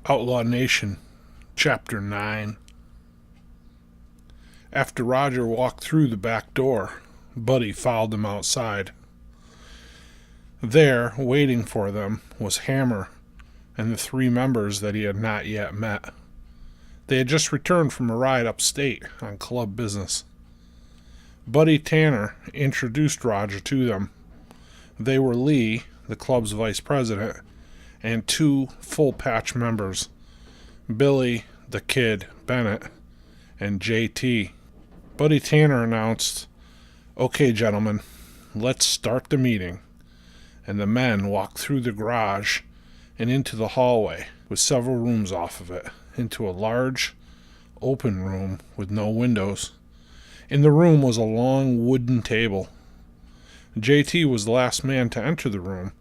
Outlaw Nation, Chapter 9. After Roger walked through the back door, Buddy followed them outside. There, waiting for them, was Hammer and the three members that he had not yet met. They had just returned from a ride upstate on club business. Buddy Tanner introduced Roger to them. They were Lee, the club's vice president, and two full-patch members, Billy, the Kid, Bennett, and JT. Buddy Tanner announced, "Okay, gentlemen, let's start the meeting." And the men walked through the garage and into the hallway, with several rooms off of it, into a large, open room with no windows. In the room was a long wooden table. JT was the last man to enter the room,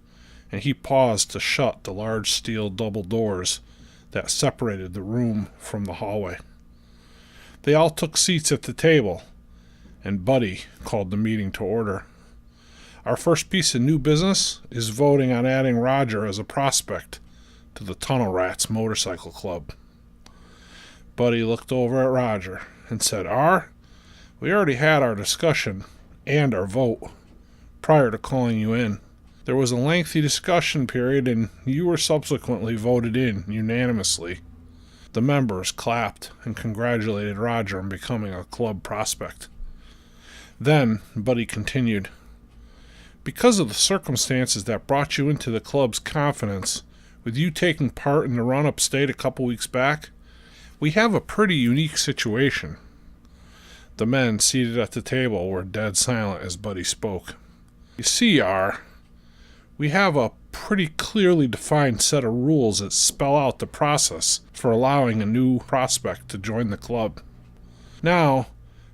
and he paused to shut the large steel double doors that separated the room from the hallway. They all took seats at the table, and Buddy called the meeting to order. "Our first piece of new business is voting on adding Roger as a prospect to the Tunnel Rats Motorcycle Club." Buddy looked over at Roger and said, "We already had our discussion and our vote prior to calling you in. There was a lengthy discussion period, and you were subsequently voted in unanimously." The members clapped and congratulated Roger on becoming a club prospect. Then Buddy continued, "Because of the circumstances that brought you into the club's confidence, with you taking part in the run upstate a couple weeks back, we have a pretty unique situation." The men seated at the table were dead silent as Buddy spoke. "You see, we have a pretty clearly defined set of rules that spell out the process for allowing a new prospect to join the club. Now,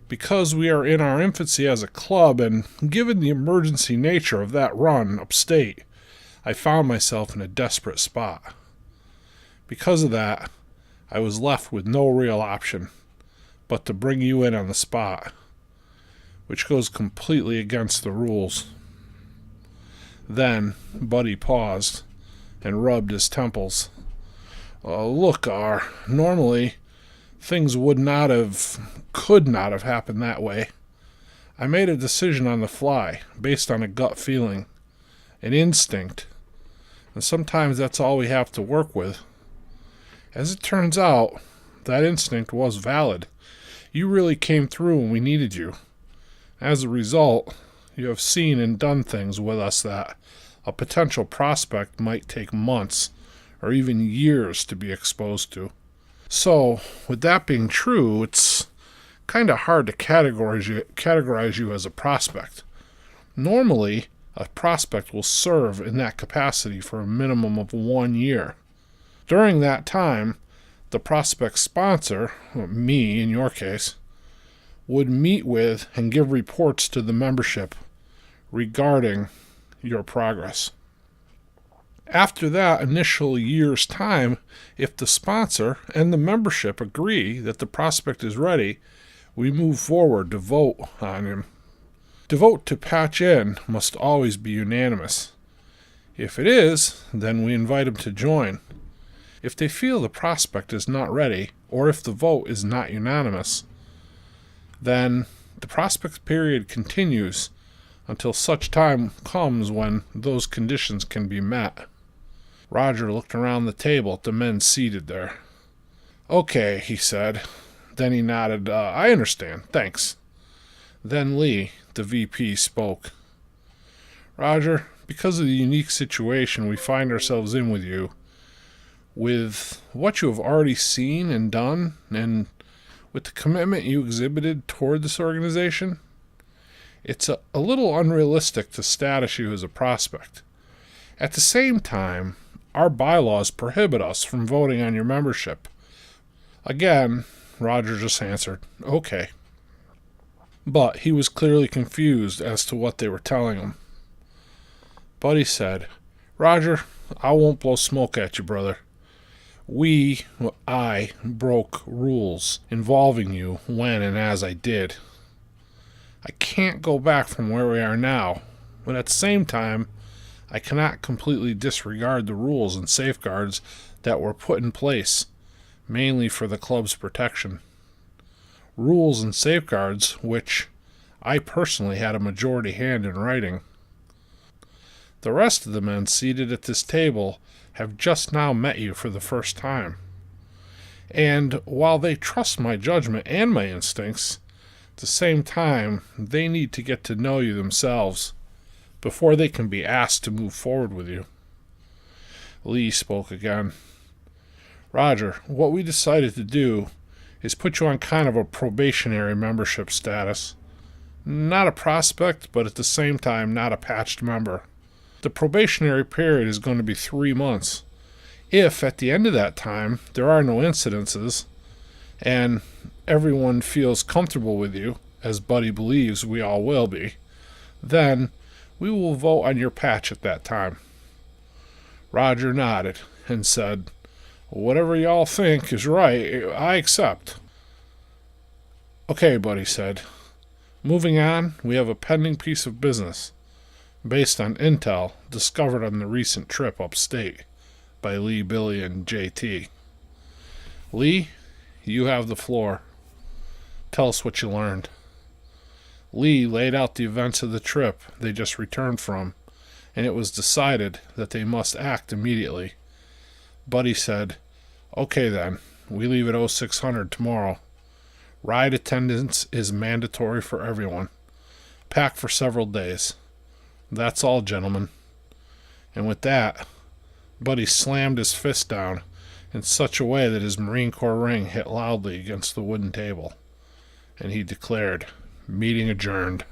because we are in our infancy as a club, and given the emergency nature of that run upstate, I found myself in a desperate spot. Because of that, I was left with no real option but to bring you in on the spot, which goes completely against the rules." Then Buddy paused and rubbed his temples. "Look, normally things could not have happened that way. I made a decision on the fly, based on a gut feeling, an instinct, and sometimes that's all we have to work with. As it turns out, that instinct was valid. You really came through when we needed you. As a result, you have seen and done things with us that a potential prospect might take months or even years to be exposed to. So, with that being true, it's kind of hard to categorize you as a prospect. Normally, a prospect will serve in that capacity for a minimum of 1 year. During that time, the prospect's sponsor, me in your case, would meet with and give reports to the membership regarding your progress. After that initial year's time, if the sponsor and the membership agree that the prospect is ready, we move forward to vote on him. To vote to patch in must always be unanimous. If it is, then we invite him to join. If they feel the prospect is not ready, or if the vote is not unanimous, then the prospect period continues until such time comes when those conditions can be met." Roger looked around the table at the men seated there. "Okay," he said. Then he nodded. "I understand. Thanks." Then Lee, the VP, spoke. "Roger, because of the unique situation we find ourselves in with you, with what you have already seen and done, and with the commitment you exhibited toward this organization, it's a little unrealistic to status you as a prospect. At the same time, our bylaws prohibit us from voting on your membership." Again, Roger just answered, "Okay." But he was clearly confused as to what they were telling him. Buddy said, "Roger, I won't blow smoke at you, brother. I broke rules involving you when and as I did. I can't go back from where we are now, but at the same time, I cannot completely disregard the rules and safeguards that were put in place, mainly for the club's protection. Rules and safeguards which I personally had a majority hand in writing. The rest of the men seated at this table have just now met you for the first time. And while they trust my judgment and my instincts, at the same time, they need to get to know you themselves before they can be asked to move forward with you. Lee spoke again. Roger, what we decided to do is put you on kind of a probationary membership status. Not a prospect, but at the same time, not a patched member. The probationary period is going to be 3 months. If at the end of that time there are no incidences and everyone feels comfortable with you, as Buddy believes we all will be, then we will vote on your patch at that time. Roger nodded and said, whatever y'all think is right, I accept. Okay, Buddy said. Moving on, we have a pending piece of business based on intel discovered on the recent trip upstate by Lee, Billy, and JT. Lee, you have the floor. Tell us what you learned. Lee laid out the events of the trip they just returned from, and it was decided that they must act immediately. Buddy said, okay then, we leave at 0600 tomorrow. Ride attendance is mandatory for everyone. Pack for several days. That's all, gentlemen. And with that, Buddy slammed his fist down in such a way that his Marine Corps ring hit loudly against the wooden table, and he declared, meeting adjourned.